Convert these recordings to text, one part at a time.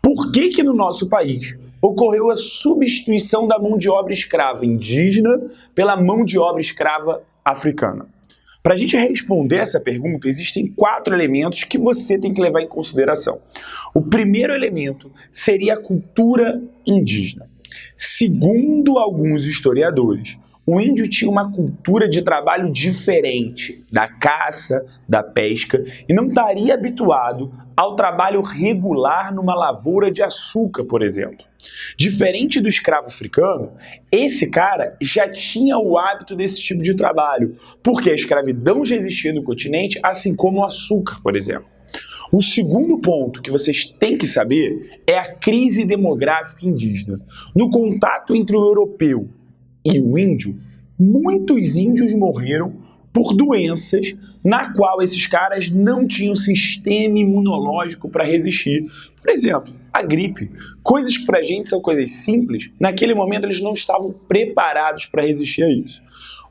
Por que que no nosso país ocorreu a substituição da mão de obra escrava indígena pela mão de obra escrava africana? Para a gente responder essa pergunta, existem 4 elementos que você tem que levar em consideração. O primeiro elemento seria a cultura indígena. Segundo alguns historiadores, o índio tinha uma cultura de trabalho diferente da caça, da pesca, e não estaria habituado ao trabalho regular numa lavoura de açúcar, por exemplo. Diferente do escravo africano, esse cara já tinha o hábito desse tipo de trabalho, porque a escravidão já existia no continente, assim como o açúcar, por exemplo. O segundo ponto que vocês têm que saber é a crise demográfica indígena. No contato entre o europeu e o índio, muitos índios morreram por doenças na qual esses caras não tinham sistema imunológico para resistir. Por exemplo, a gripe. Coisas que para a gente são coisas simples, naquele momento eles não estavam preparados para resistir a isso.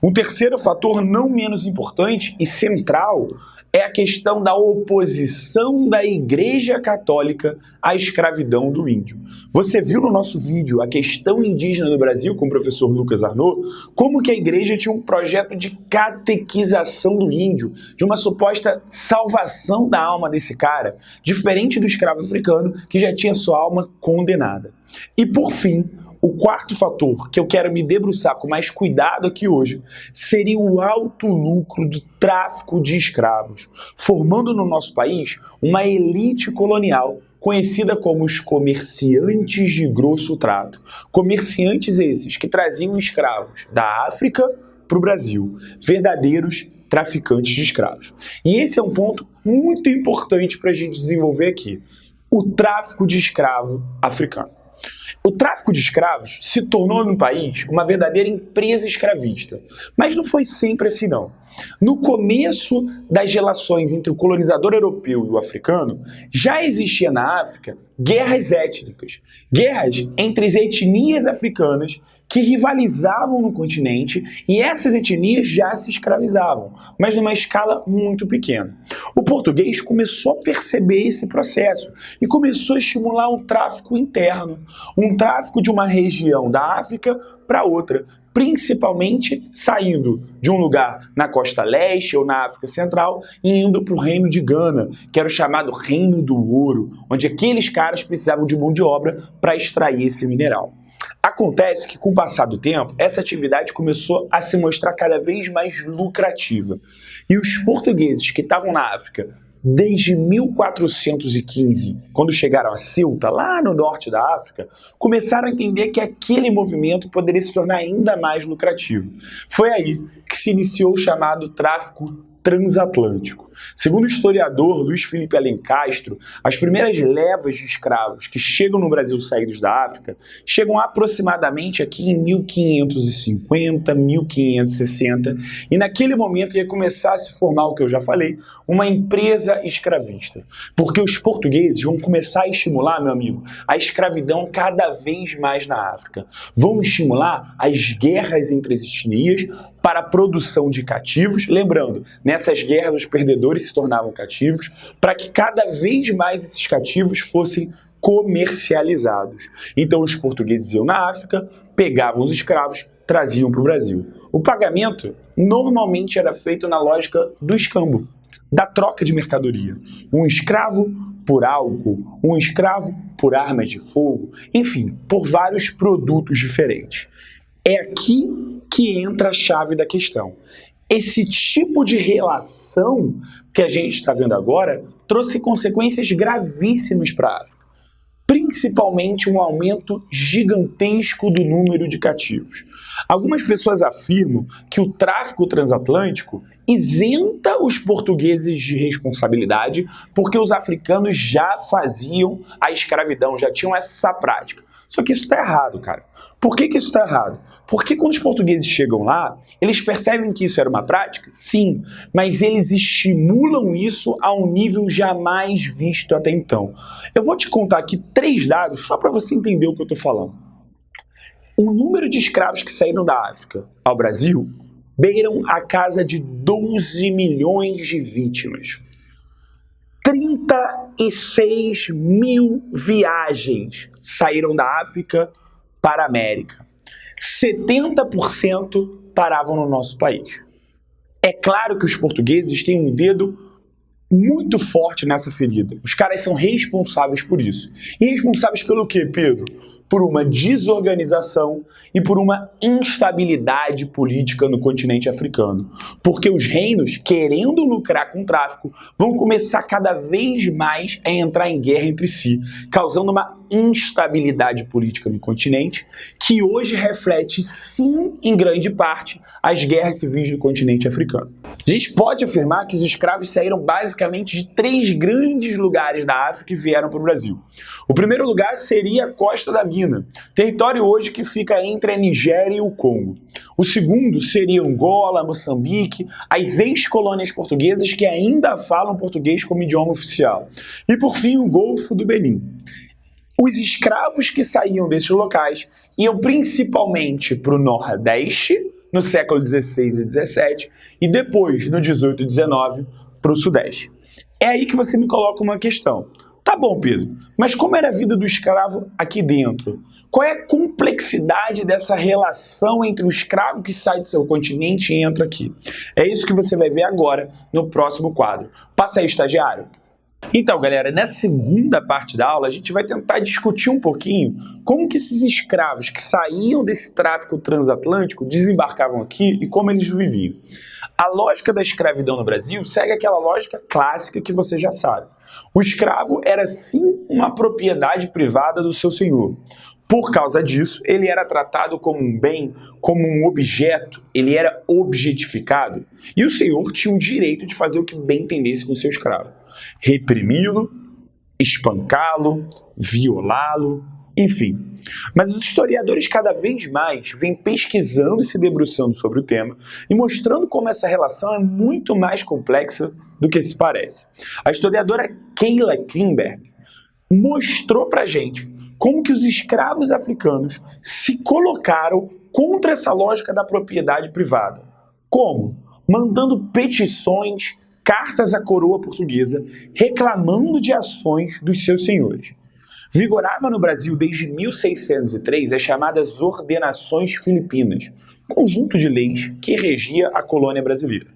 Um terceiro fator não menos importante e central é a questão da oposição da Igreja Católica à escravidão do índio. Você viu no nosso vídeo a questão indígena no Brasil com o professor Lucas Arnaud, como que a igreja tinha um projeto de catequização do índio, de uma suposta salvação da alma desse cara, diferente do escravo africano que já tinha sua alma condenada. E por fim, o quarto fator que eu quero me debruçar com mais cuidado aqui hoje seria o alto lucro do tráfico de escravos, formando no nosso país uma elite colonial conhecida como os comerciantes de grosso trato. Comerciantes esses que traziam escravos da África para o Brasil, verdadeiros traficantes de escravos. E esse é um ponto muito importante para a gente desenvolver aqui, o tráfico de escravo africano. O tráfico de escravos se tornou no país uma verdadeira empresa escravista, mas não foi sempre assim não. No começo das relações entre o colonizador europeu e o africano, já existia na África guerras étnicas, guerras entre as etnias africanas que rivalizavam no continente e essas etnias já se escravizavam, mas numa escala muito pequena. O português começou a perceber esse processo e começou a estimular um tráfico interno, um tráfico de uma região da África para outra, principalmente saindo de um lugar na costa leste ou na África Central e indo para o reino de Gana, que era o chamado Reino do Ouro, onde aqueles caras precisavam de mão de obra para extrair esse mineral. Acontece que, com o passar do tempo, essa atividade começou a se mostrar cada vez mais lucrativa. E os portugueses que estavam na África desde 1415, quando chegaram a Ceuta, lá no norte da África, começaram a entender que aquele movimento poderia se tornar ainda mais lucrativo. Foi aí que se iniciou o chamado tráfico transatlântico. Segundo o historiador Luiz Felipe Alencastro, as primeiras levas de escravos que chegam no Brasil saídos da África chegam aproximadamente aqui em 1550, 1560, e naquele momento ia começar a se formar o que eu já falei, uma empresa escravista. Porque os portugueses vão começar a estimular, meu amigo, a escravidão cada vez mais na África. Vão estimular as guerras entre as etnias para a produção de cativos, lembrando, nessas guerras os perdedores se tornavam cativos, para que cada vez mais esses cativos fossem comercializados. Então os portugueses iam na África, pegavam os escravos, traziam para o Brasil. O pagamento normalmente era feito na lógica do escambo, da troca de mercadoria. Um escravo por álcool, um escravo por armas de fogo, enfim, por vários produtos diferentes. É aqui que entra a chave da questão. Esse tipo de relação que a gente está vendo agora trouxe consequências gravíssimas para a África, principalmente um aumento gigantesco do número de cativos. Algumas pessoas afirmam que o tráfico transatlântico isenta os portugueses de responsabilidade porque os africanos já faziam a escravidão, já tinham essa prática. Só que isso está errado, cara. Por que isso está errado? Porque quando os portugueses chegam lá, eles percebem que isso era uma prática? Sim, mas eles estimulam isso a um nível jamais visto até então. Eu vou te contar aqui 3 dados só para você entender o que eu estou falando. O número de escravos que saíram da África ao Brasil beiram a casa de 12 milhões de vítimas. 36 mil viagens saíram da África para a América. 70% paravam no nosso país. É claro que os portugueses têm um dedo muito forte nessa ferida. Os caras são responsáveis por isso. E responsáveis pelo quê, Pedro? Por uma desorganização e por uma instabilidade política no continente africano. Porque os reinos, querendo lucrar com o tráfico, vão começar cada vez mais a entrar em guerra entre si, causando uma instabilidade política no continente, que hoje reflete, sim, em grande parte, as guerras civis do continente africano. A gente pode afirmar que os escravos saíram basicamente de 3 grandes lugares da África e vieram para o Brasil. O primeiro lugar seria a Costa da Mina, território hoje que fica entre a Nigéria e o Congo. O segundo seria Angola, Moçambique, as ex-colônias portuguesas que ainda falam português como idioma oficial. E por fim, o Golfo do Benin. Os escravos que saíam desses locais iam principalmente para o Nordeste, no século XVI e XVII, e depois, no XVIII e XIX, para o Sudeste. É aí que você me coloca uma questão. Tá bom, Pedro, mas como era a vida do escravo aqui dentro? Qual é a complexidade dessa relação entre o escravo que sai do seu continente e entra aqui? É isso que você vai ver agora no próximo quadro. Passa aí, estagiário. Então, galera, nessa segunda parte da aula, a gente vai tentar discutir um pouquinho como que esses escravos que saíam desse tráfico transatlântico desembarcavam aqui e como eles viviam. A lógica da escravidão no Brasil segue aquela lógica clássica que você já sabe. O escravo era sim uma propriedade privada do seu senhor. Por causa disso, ele era tratado como um bem, como um objeto, ele era objetificado. E o senhor tinha o direito de fazer o que bem entendesse com o seu escravo. Reprimi-lo, espancá-lo, violá-lo, enfim. Mas os historiadores cada vez mais vêm pesquisando e se debruçando sobre o tema e mostrando como essa relação é muito mais complexa do que se parece. A historiadora Keila Klimberg mostrou pra gente como que os escravos africanos se colocaram contra essa lógica da propriedade privada. Como? Mandando petições, cartas à coroa portuguesa, reclamando de ações dos seus senhores. Vigorava no Brasil desde 1603 as chamadas Ordenações Filipinas, conjunto de leis que regia a colônia brasileira.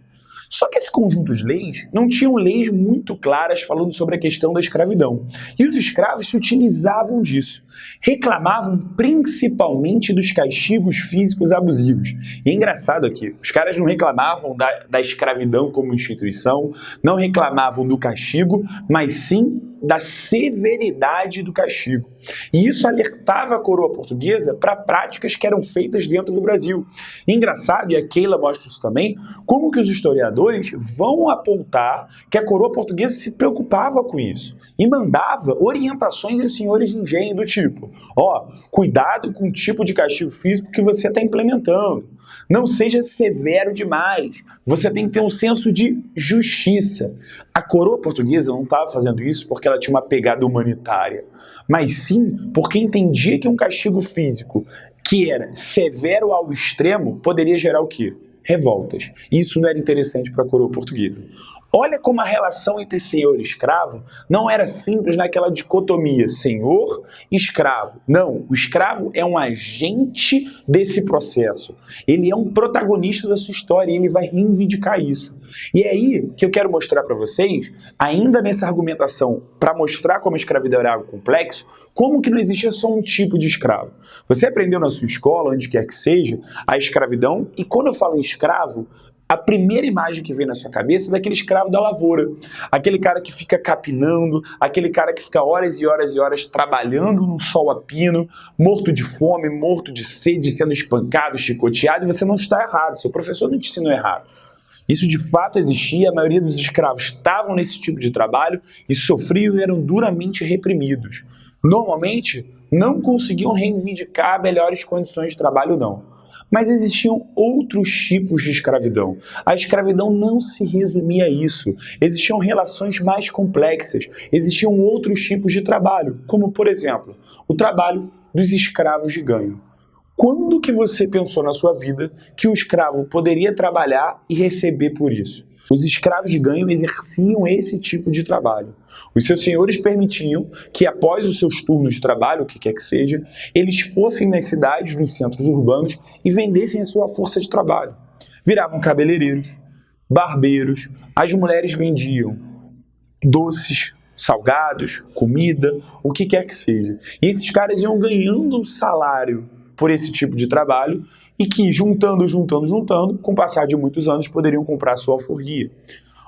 Só que esse conjunto de leis não tinham leis muito claras falando sobre a questão da escravidão. E os escravos se utilizavam disso. Reclamavam principalmente dos castigos físicos abusivos. E é engraçado aqui, os caras não reclamavam da escravidão como instituição, não reclamavam do castigo, mas sim da severidade do castigo. E isso alertava a coroa portuguesa para práticas que eram feitas dentro do Brasil. E engraçado, e a Keila mostra isso também, como que os historiadores vão apontar que a coroa portuguesa se preocupava com isso e mandava orientações aos senhores de engenho do tipo: cuidado com o tipo de castigo físico que você está implementando. Não seja severo demais. Você tem que ter um senso de justiça. A coroa portuguesa não estava fazendo isso porque ela tinha uma pegada humanitária, mas sim porque entendia que um castigo físico que era severo ao extremo poderia gerar o quê? Revoltas. Isso não era interessante para a coroa portuguesa. Olha como a relação entre senhor e escravo não era simples naquela dicotomia senhor e escravo. Não, o escravo é um agente desse processo. Ele é um protagonista da sua história e ele vai reivindicar isso. E é aí que eu quero mostrar para vocês, ainda nessa argumentação, para mostrar como a escravidão era algo complexo, como que não existia só um tipo de escravo. Você aprendeu na sua escola, onde quer que seja, a escravidão, e quando eu falo em escravo, a primeira imagem que vem na sua cabeça é daquele escravo da lavoura. Aquele cara que fica capinando, aquele cara que fica horas e horas e horas trabalhando no sol a pino, morto de fome, morto de sede, sendo espancado, chicoteado, e você não está errado, seu professor não te ensinou errado. Isso de fato existia, a maioria dos escravos estavam nesse tipo de trabalho e sofriam e eram duramente reprimidos. Normalmente, não conseguiam reivindicar melhores condições de trabalho, não. Mas existiam outros tipos de escravidão. A escravidão não se resumia a isso. Existiam relações mais complexas. Existiam outros tipos de trabalho, como, por exemplo, o trabalho dos escravos de ganho. Quando que você pensou na sua vida que um escravo poderia trabalhar e receber por isso? Os escravos de ganho exerciam esse tipo de trabalho. Os seus senhores permitiam que, após os seus turnos de trabalho, o que quer que seja, eles fossem nas cidades, nos centros urbanos e vendessem a sua força de trabalho. Viravam cabeleireiros, barbeiros, as mulheres vendiam doces, salgados, comida, o que quer que seja. E esses caras iam ganhando um salário por esse tipo de trabalho e que, juntando, com o passar de muitos anos, poderiam comprar sua alforria.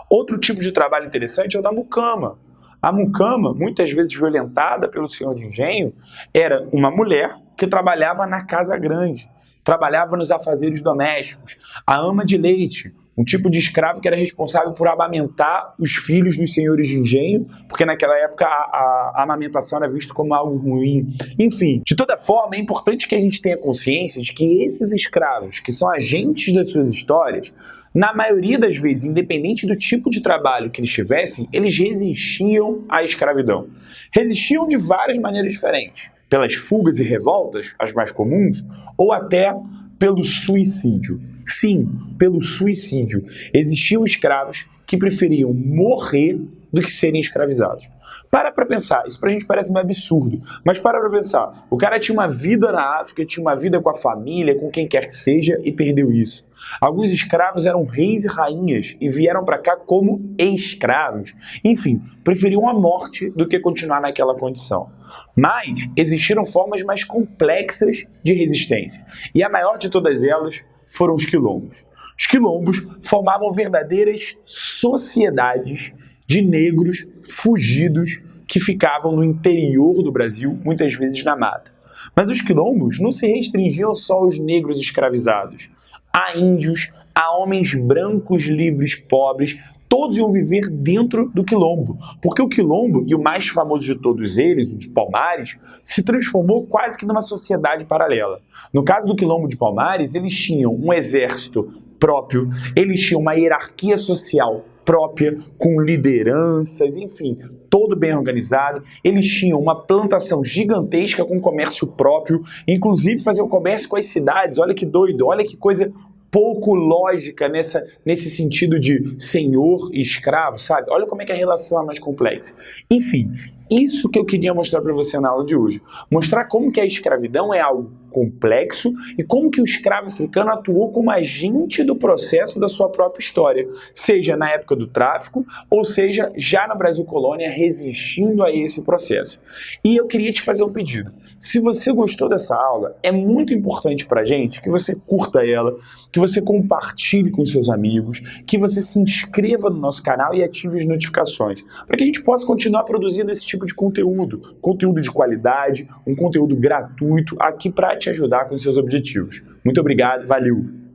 Outro tipo de trabalho interessante é o da mucama. A mucama, muitas vezes violentada pelo senhor de engenho, era uma mulher que trabalhava na casa grande, trabalhava nos afazeres domésticos, a ama de leite, um tipo de escravo que era responsável por amamentar os filhos dos senhores de engenho, porque naquela época a amamentação era vista como algo ruim. Enfim, de toda forma, é importante que a gente tenha consciência de que esses escravos, que são agentes das suas histórias, na maioria das vezes, independente do tipo de trabalho que eles tivessem, eles resistiam à escravidão. Resistiam de várias maneiras diferentes. Pelas fugas e revoltas, as mais comuns, ou até pelo suicídio. Sim, pelo suicídio. Existiam escravos que preferiam morrer do que serem escravizados. Para pensar, isso pra gente parece meio absurdo, mas para pensar, o cara tinha uma vida na África, tinha uma vida com a família, com quem quer que seja, e perdeu isso. Alguns escravos eram reis e rainhas e vieram para cá como escravos. Enfim, preferiam a morte do que continuar naquela condição. Mas existiram formas mais complexas de resistência, e a maior de todas elas foram os quilombos. Os quilombos formavam verdadeiras sociedades de negros fugidos que ficavam no interior do Brasil, muitas vezes na mata. Mas os quilombos não se restringiam só aos negros escravizados. A índios, a homens brancos, livres, pobres, todos iam viver dentro do quilombo, porque o quilombo, e o mais famoso de todos eles, o de Palmares, se transformou quase que numa sociedade paralela. No caso do quilombo de Palmares, eles tinham um exército próprio, eles tinham uma hierarquia social própria, com lideranças, enfim, todo bem organizado. Eles tinham uma plantação gigantesca com comércio próprio, inclusive faziam comércio com as cidades. Olha que doido, olha que coisa pouco lógica nesse sentido de senhor e escravo, sabe? Olha como é que a relação é mais complexa. Enfim, isso que eu queria mostrar para você na aula de hoje. Mostrar como que a escravidão é algo complexo e como que o escravo africano atuou como agente do processo da sua própria história, seja na época do tráfico, ou seja, já no Brasil colônia, resistindo a esse processo. E eu queria te fazer um pedido. Se você gostou dessa aula, é muito importante pra gente que você curta ela, que você compartilhe com seus amigos, que você se inscreva no nosso canal e ative as notificações, para que a gente possa continuar produzindo esse tipo de conteúdo de qualidade, um conteúdo gratuito aqui para te ajudar com seus objetivos. Muito obrigado, valeu!